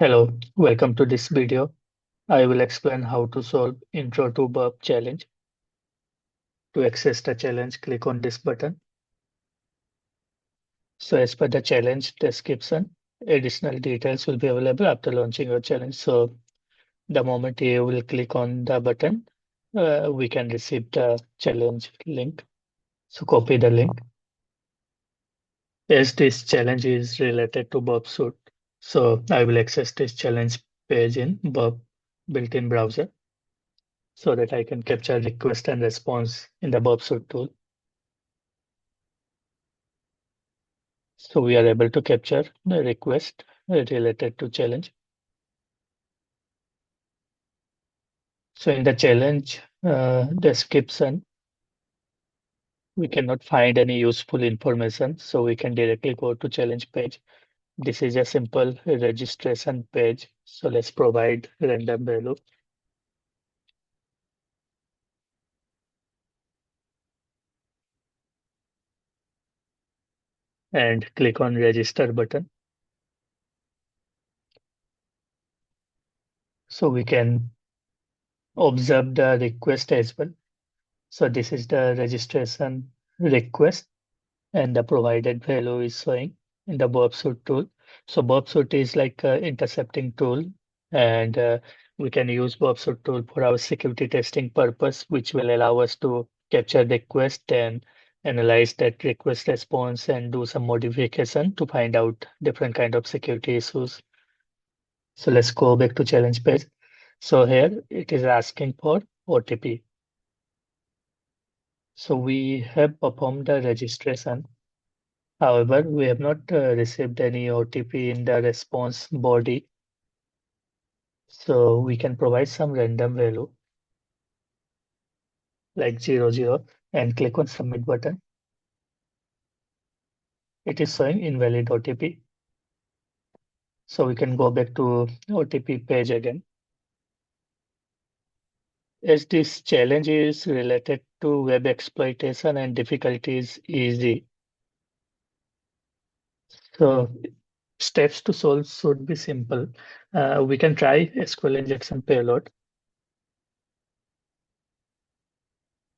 Hello, welcome to this video. I will explain how to solve intro to burp challenge. To access the challenge, click on this button. So as per the challenge description, additional details will be available after launching your challenge. So the moment you will click on the button, we can receive the challenge link. So copy the link. As this challenge is related to Burp Suite, so I will access this challenge page in Burp built-in browser, so that I can capture request and response in the Burp Suite tool. So we are able to capture the request related to challenge. So in the challenge description, we cannot find any useful information, so we can directly go to challenge page. This is a simple registration page. So let's provide random value. And click on register button. So we can observe the request as well. So this is the registration request and the provided value is showing in the Burp Suite tool. So Burp Suite is like an intercepting tool, and we can use Burp Suite tool for our security testing purpose, which will allow us to capture request and analyze that request response and do some modification to find out different kind of security issues. So let's go back to challenge page. So here it is asking for OTP. So we have performed the registration. However, we have not received any OTP in the response body. So we can provide some random value like 00 and click on submit button. It is showing invalid OTP. So we can go back to OTP page again. As this challenge is related to web exploitation and difficulty is easy. So steps to solve should be simple. We can try SQL injection payload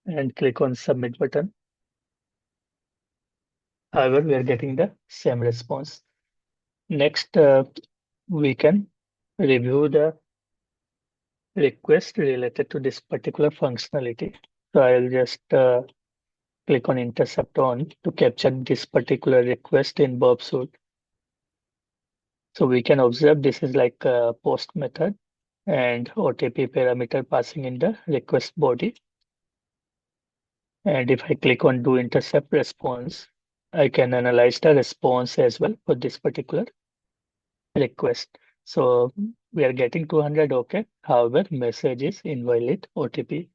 and click on submit button. However, we are getting the same response. Next, we can review the request related to this particular functionality. So I'll just click on intercept on to capture this particular request in Burp Suite. So we can observe this is like a post method and OTP parameter passing in the request body. And if I click on do intercept response, I can analyze the response as well for this particular request. So we are getting 200 OK. However, message is invalid OTP.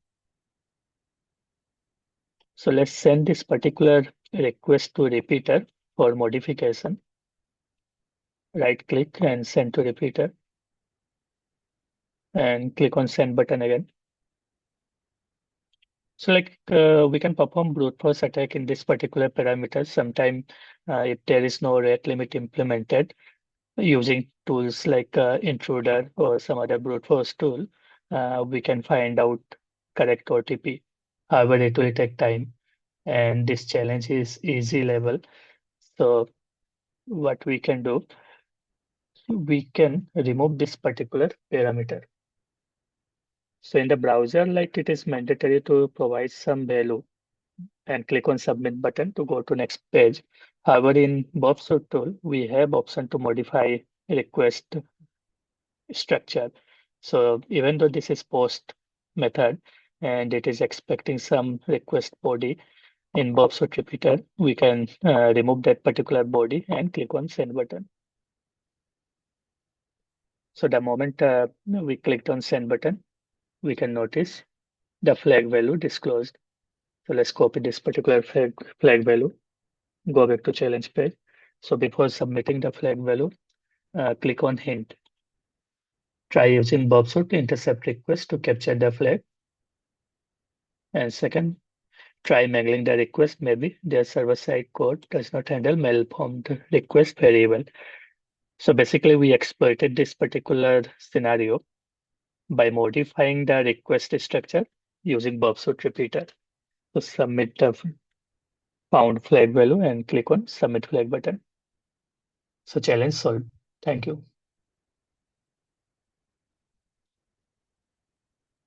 So let's send this particular request to repeater for modification. Right click and send to repeater and click on send button again. So we can perform brute force attack in this particular parameter sometime if there is no rate limit implemented using tools like intruder or some other brute force tool, we can find out correct OTP. However, it will take time and this challenge is easy level. So what we can do, we can remove this particular parameter. So in the browser, like it is mandatory to provide some value and click on submit button to go to next page. However, in Burp Suite tool, we have option to modify request structure. So even though this is post method and it is expecting some request body in Burp Suite repeater, we can remove that particular body and click on send button. So the moment we clicked on send button, we can notice the flag value disclosed. So let's copy this particular flag value, go back to challenge page. So before submitting the flag value, click on hint. Try using Burp Suite to intercept request to capture the flag. And second, try mangling the request. Maybe their server-side code does not handle malformed request very well. So basically, we exploited this particular scenario by modifying the request structure using Burp Suite repeater. So submit the found flag value and click on submit flag button. So challenge solved. Thank you.